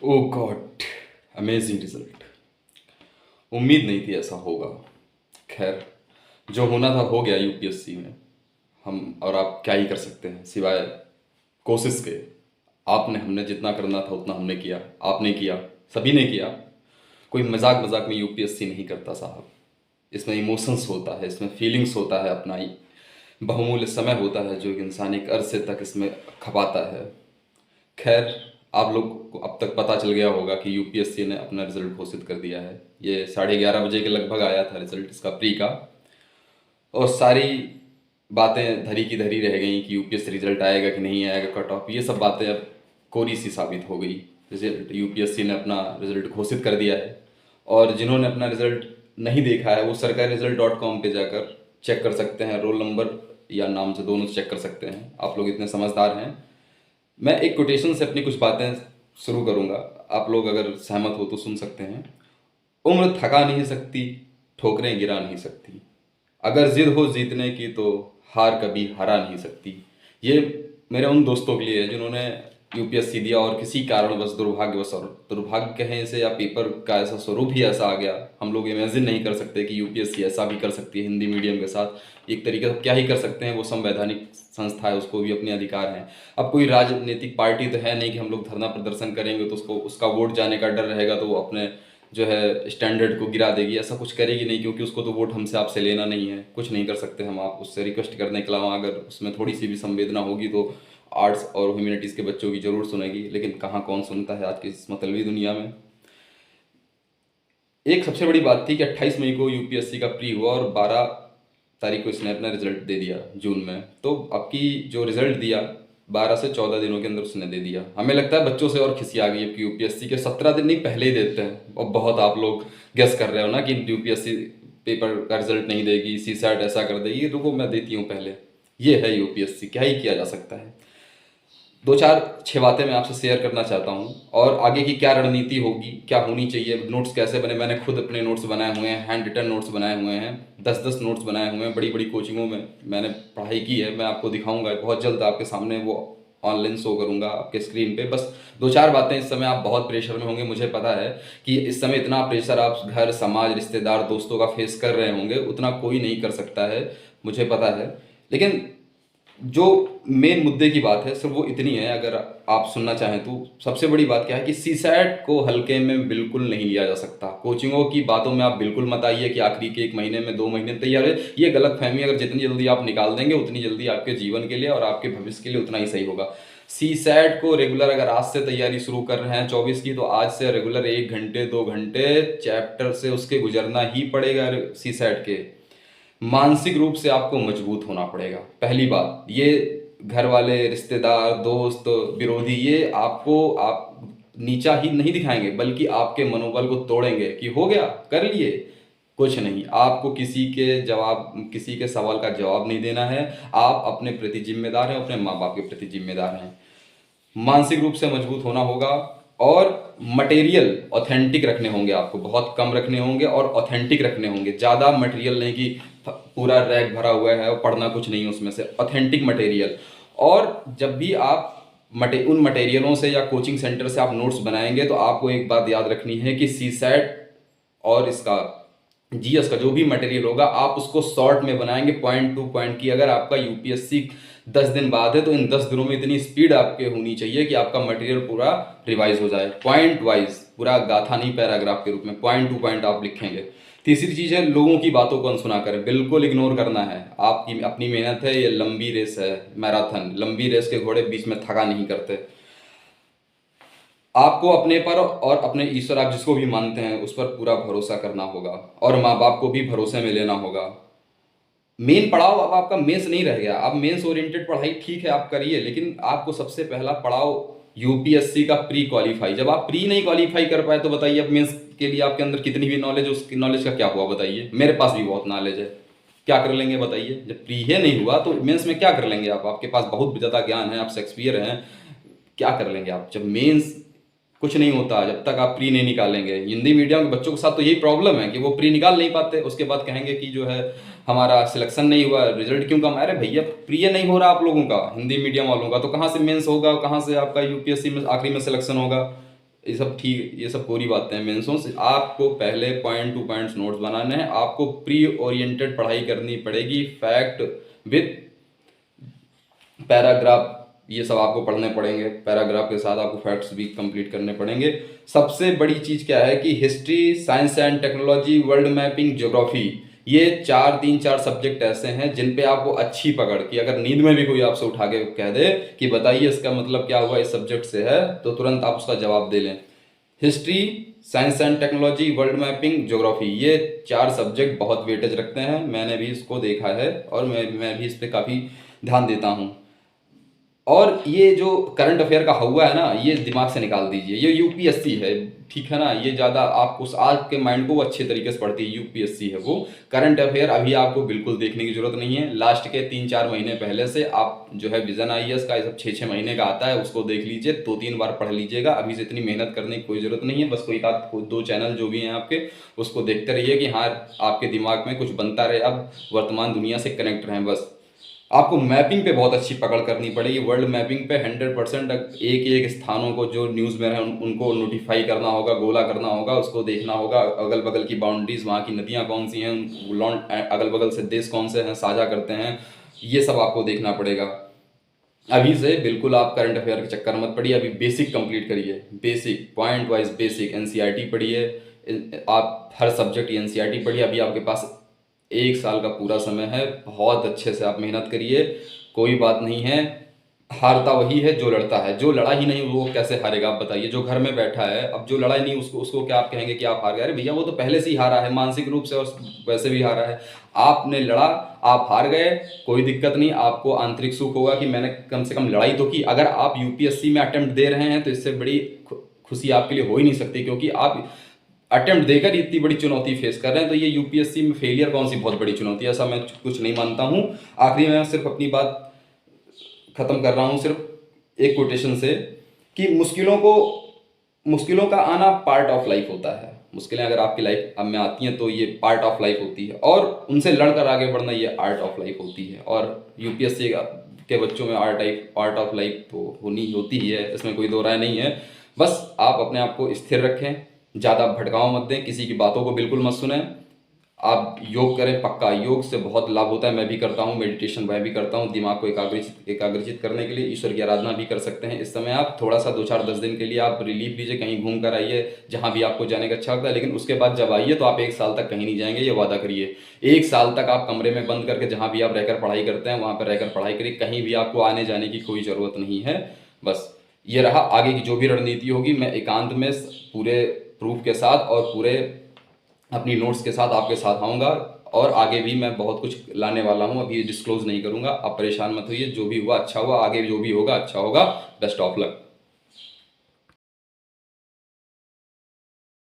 ओ God, amazing result. उम्मीद नहीं थी ऐसा होगा। खैर, जो होना था हो गया यूपीएससी में। हम और आप क्या ही कर सकते हैं सिवाय कोशिश के। आपने हमने जितना करना था उतना हमने किया, आपने किया, सभी ने किया। कोई मजाक मजाक में यूपीएससी नहीं करता साहब। इसमें इमोशंस होता है, इसमें फीलिंग्स होता है, अपना ही बहुमूल्य समय होता है जो एक इंसान एक अरसे तक इसमें खपाता है। खैर, आप लोग को अब तक पता चल गया होगा कि यूपीएससी ने अपना रिजल्ट घोषित कर दिया है। ये 11:30 बजे के लगभग आया था रिजल्ट इसका प्री का। और सारी बातें धरी की धरी रह गई कि यूपीएससी रिजल्ट आएगा कि नहीं आएगा, कट ऑफ, ये सब बातें अब कोरी सी साबित हो गई। रिजल्ट यूपीएससी ने अपना रिजल्ट घोषित कर दिया है। और जिन्होंने अपना रिजल्ट नहीं देखा है वो सरकारी रिजल्ट .com पे जाकर चेक कर सकते हैं। रोल नंबर या नाम से दोनों चेक कर सकते हैं। आप लोग इतने समझदार हैं। मैं एक कोटेशन से अपनी कुछ बातें शुरू करूंगा। आप लोग अगर सहमत हो तो सुन सकते हैं। उम्र थका नहीं सकती, ठोकरें गिरा नहीं सकती, अगर जिद हो जीतने की तो हार कभी हरा नहीं सकती। ये मेरे उन दोस्तों के लिए है जिन्होंने यूपीएससी दिया और किसी कारणवश दुर्भाग्यवश, और दुर्भाग्य कहें इसे या पेपर का ऐसा स्वरूप ही ऐसा आ गया, हम लोग इमेजिन नहीं कर सकते कि यूपीएससी ऐसा भी कर सकती है हिंदी मीडियम के साथ। एक तरीके से क्या ही कर सकते हैं, वो संवैधानिक संस्था है, उसको भी अपने अधिकार हैं। अब कोई राजनीतिक पार्टी तो है नहीं कि हम लोग धरना प्रदर्शन करेंगे तो उसको उसका वोट जाने का डर रहेगा तो वो अपने जो है स्टैंडर्ड को गिरा देगी। ऐसा कुछ करेगी नहीं, क्योंकि उसको तो वोट हमसे आपसे लेना नहीं है। कुछ नहीं कर सकते हम आप उससे रिक्वेस्ट करने के अलावा। अगर उसमें थोड़ी सी भी संवेदना होगी तो आर्ट्स और ह्यूमैनिटीज़ के बच्चों की जरूर सुनेगी, लेकिन कहाँ कौन सुनता है आज की इस मतलबी दुनिया में। एक सबसे बड़ी बात थी कि 28 मई को यूपीएससी का प्री हुआ और 12 तारीख को इसने अपना रिजल्ट दे दिया जून में। तो अब की जो रिजल्ट दिया 12 से 14 दिनों के अंदर उसने दे दिया। हमें लगता है बच्चों से और खिसी आ गई है कि यूपीएससी के 17 दिन नहीं पहले ही देते हैं। और बहुत आप लोग गेस कर रहे हो ना कि यूपीएससी पेपर का रिजल्ट नहीं देगी, सी सैट ऐसा कर देगी। रुको, मैं देती हूँ पहले। ये है यूपीएससी, क्या ही किया जा सकता है। दो चार छह बातें मैं आपसे शेयर करना चाहता हूँ और आगे की क्या रणनीति होगी, क्या होनी चाहिए, नोट्स कैसे बने। मैंने खुद अपने नोट्स बनाए हुए हैं, हैंड रिटन नोट्स बनाए हुए हैं, 10-10 नोट्स बनाए हुए हैं। बड़ी बड़ी कोचिंगों में मैंने पढ़ाई की है। मैं आपको दिखाऊंगा बहुत जल्द, आपके सामने वो ऑनलाइन शो करूंगा आपके स्क्रीन पे। बस दो चार बातें। इस समय आप बहुत प्रेशर में होंगे, मुझे पता है कि इस समय इतना प्रेशर आप घर, समाज, रिश्तेदार, दोस्तों का फेस कर रहे होंगे, उतना कोई नहीं कर सकता है, मुझे पता है। लेकिन जो मेन मुद्दे की बात है सिर्फ वो इतनी है, अगर आप सुनना चाहें तो। सबसे बड़ी बात क्या है कि सीसैट को हल्के में बिल्कुल नहीं लिया जा सकता। कोचिंगों की बातों में आप बिल्कुल मत आइए कि आखिरी के 1 महीने में 2 महीने तैयार है। ये गलत फहमी, अगर जितनी जल्दी आप निकाल देंगे उतनी जल्दी आपके जीवन के लिए और आपके भविष्य के लिए उतना ही सही होगा। सीसैट को रेगुलर अगर आज से तैयारी शुरू कर रहे हैं 24 की, तो आज से रेगुलर 1 घंटे 2 घंटे चैप्टर से उसके गुजरना ही पड़ेगा। सीसैट के मानसिक रूप से आपको मजबूत होना पड़ेगा। पहली बात ये, घर वाले, रिश्तेदार, दोस्त, विरोधी, ये आपको आप नीचा ही नहीं दिखाएंगे, बल्कि आपके मनोबल को तोड़ेंगे कि हो गया, कर लिए। कुछ नहीं, आपको किसी के सवाल का जवाब नहीं देना है। आप अपने प्रति जिम्मेदार हैं, अपने माँ बाप के प्रति जिम्मेदार हैं। मानसिक रूप से मजबूत होना होगा और मटेरियल ऑथेंटिक रखने होंगे। आपको बहुत कम रखने होंगे और ऑथेंटिक रखने होंगे। ज़्यादा मटेरियल नहीं कि पूरा रैक भरा हुआ है और पढ़ना कुछ नहीं उसमें से, ऑथेंटिक मटेरियल। और जब भी आप उन मटेरियलों से या कोचिंग सेंटर से आप नोट्स बनाएंगे तो आपको एक बात याद रखनी है कि सी सैट और इसका जीएस का जो भी मटेरियल होगा आप उसको शॉर्ट में बनाएंगे, पॉइंट टू पॉइंट की। अगर आपका यूपीएससी 10 दिन बाद है तो इन 10 दिनों में इतनी स्पीड आपके होनी चाहिए कि आपका मटेरियल पूरा रिवाइज हो जाए, पॉइंट वाइज, पूरा गाथा नहीं पैराग्राफ के रूप में, पॉइंट टू पॉइंट आप लिखेंगे। तीसरी चीज़ है, लोगों की बातों को अनसुना करें, बिल्कुल इग्नोर करना है। आपकी अपनी मेहनत है, ये लंबी रेस है, मैराथन। लंबी रेस के घोड़े बीच में थका नहीं करते। आपको अपने पर और अपने ईश्वर, आप जिसको भी मानते हैं, उस पर पूरा भरोसा करना होगा और माँ बाप को भी भरोसे में लेना होगा। मेन पड़ाव अब आपका मेंस नहीं रह गया। आप मेंस ओरिएंटेड पढ़ाई ठीक है आप करिए, लेकिन आपको सबसे पहला पड़ाव यूपीएससी का प्री क्वालिफाई। जब आप प्री नहीं क्वालिफाई कर पाए तो बताइए अब मेंस के लिए आपके अंदर कितनी भी नॉलेज है, उसकी नॉलेज का क्या हुआ बताइए। मेरे पास भी बहुत नॉलेज है, क्या कर लेंगे बताइए। जब प्री है नहीं हुआ तो मेंस में क्या कर लेंगे आप? आपके पास बहुत ज़्यादा ज्ञान है, आप शेक्सपियर हैं, क्या कर लेंगे आप जब मेंस? कुछ नहीं होता जब तक आप प्री नहीं निकालेंगे। हिंदी मीडियम के बच्चों के साथ तो यही प्रॉब्लम है कि वो प्री निकाल नहीं पाते, उसके बाद कहेंगे कि जो है हमारा सिलेक्शन नहीं हुआ, रिजल्ट क्यों कम। अरे भैया, प्री नहीं हो रहा आप लोगों का, हिंदी मीडियम वालों का, तो कहाँ से मेंस होगा, कहाँ से आपका यूपीएससी में आखिरी में सिलेक्शन होगा? ये सब ठीक, ये सब कोरी बातें हैं मेंसों से। आपको पहले पॉइंट टू पॉइंट्स नोट्स बनाने हैं, आपको प्री ओरिएंटेड पढ़ाई करनी पड़ेगी, फैक्ट विद पैराग्राफ, ये सब आपको पढ़ने पड़ेंगे, पैराग्राफ के साथ आपको फैक्ट्स भी कंप्लीट करने पड़ेंगे। सबसे बड़ी चीज़ क्या है कि history, science and technology, world mapping, geography, ये तीन चार सब्जेक्ट ऐसे हैं जिन पे आपको अच्छी पकड़, कि अगर नींद में भी कोई आपसे उठा के कह दे कि बताइए इसका मतलब क्या हुआ इस सब्जेक्ट से है, तो तुरंत आप उसका जवाब दे लें। History, science and technology, world mapping, geography, ये चार सब्जेक्ट बहुत वेटेज रखते हैं। मैंने भी इसको देखा है और मैं भी इस पर काफ़ी ध्यान देता हूँ। और ये जो करंट अफेयर का हुआ है ना, ये दिमाग से निकाल दीजिए, ये यूपीएससी है, ठीक है ना, ये ज़्यादा आप उस आपके माइंड को वो अच्छे तरीके से पढ़ती है, यूपीएससी है वो। करंट अफेयर अभी आपको बिल्कुल देखने की जरूरत नहीं है, लास्ट के 3-4 महीने पहले से आप जो है विजन आईएएस का, ये सब 6-6 महीने का आता है, उसको देख लीजिए, 2-3 बार पढ़ लीजिएगा। अभी से इतनी मेहनत करने की कोई ज़रूरत नहीं है, बस कोई एक दो चैनल जो भी हैं आपके, उसको देखते रहिए कि हाँ आपके दिमाग में कुछ बनता रहे, अब वर्तमान दुनिया से कनेक्ट रहें। बस आपको मैपिंग पे बहुत अच्छी पकड़ करनी पड़ेगी, वर्ल्ड मैपिंग पे 100% एक एक स्थानों को जो न्यूज़ में है उनको नोटिफाई करना होगा, गोला करना होगा, उसको देखना होगा, अगल बगल की बाउंड्रीज, वहाँ की नदियाँ कौन सी हैं, अगल बगल से देश कौन से हैं साझा करते हैं, ये सब आपको देखना पड़ेगा। अभी से बिल्कुल आप करंट अफेयर के चक्कर मत पड़िए, अभी बेसिक कंप्लीट करिए, basic point wise basic NCERT पढ़िए, आप हर सब्जेक्ट की एनसीईआरटी पढ़िए। अभी आपके पास 1 साल का पूरा समय है, बहुत अच्छे से आप मेहनत करिए, कोई बात नहीं है। हारता वही है जो लड़ता है, जो लड़ा ही नहीं वो कैसे हारेगा आप बताइए। जो घर में बैठा है, अब जो लड़ा ही नहीं उसको उसको क्या आप कहेंगे कि आप हार गए? अरे भैया वो तो पहले से ही हारा है, मानसिक रूप से और वैसे भी हारा है। आपने लड़ा, आप हार गए, कोई दिक्कत नहीं, आपको आंतरिक सुख होगा कि मैंने कम से कम लड़ाई तो की। अगर आप यूपीएससी में अटेम्प्ट दे रहे हैं तो इससे बड़ी खुशी आपके लिए हो ही नहीं सकती, क्योंकि आप अटेम्प्ट देकर इतनी बड़ी चुनौती फेस कर रहे हैं, तो ये यूपीएससी में फेलियर कौन सी बहुत बड़ी चुनौती है, ऐसा मैं कुछ नहीं मानता हूँ। आखिरी में मैं सिर्फ अपनी बात खत्म कर रहा हूँ सिर्फ एक कोटेशन से, कि मुश्किलों का आना पार्ट ऑफ लाइफ होता है। मुश्किलें अगर आपकी लाइफ में आती हैं तो ये पार्ट ऑफ लाइफ होती है, और उनसे लड़कर आगे बढ़ना ये आर्ट ऑफ लाइफ होती है। और यूपीएससी के बच्चों में आर्ट ऑफ लाइफ तो होती ही है, इसमें कोई दो राय नहीं है। बस आप अपने आप को स्थिर रखें, ज़्यादा भटकाव मत दें, किसी की बातों को बिल्कुल मत सुनें। आप योग करें, पक्का योग से बहुत लाभ होता है, मैं भी करता हूँ, मेडिटेशन मैं भी करता हूँ, दिमाग को एकाग्रचित करने के लिए ईश्वर की आराधना भी कर सकते हैं। इस समय आप थोड़ा सा 2-4-10 दिन के लिए आप रिलीफ लीजिए, कहीं घूम कर आइए जहाँ भी आपको जाने का अच्छा लगता है, लेकिन उसके बाद जब आइए तो आप 1 साल तक कहीं नहीं जाएंगे, ये वादा करिए। 1 साल तक आप कमरे में बंद करके जहाँ भी आप रहकर पढ़ाई करते हैं वहाँ पर रहकर पढ़ाई करिए, कहीं भी आपको आने जाने की कोई ज़रूरत नहीं है। बस ये रहा, आगे की जो भी रणनीति होगी मैं एकांत में पूरे प्रूफ के साथ और पूरे अपनी नोट्स के साथ आपके साथ आऊँगा, और आगे भी मैं बहुत कुछ लाने वाला हूँ, अभी डिस्क्लोज नहीं करूँगा। आप परेशान मत होइए, जो भी हुआ अच्छा हुआ, आगे जो भी होगा अच्छा होगा। Best of luck.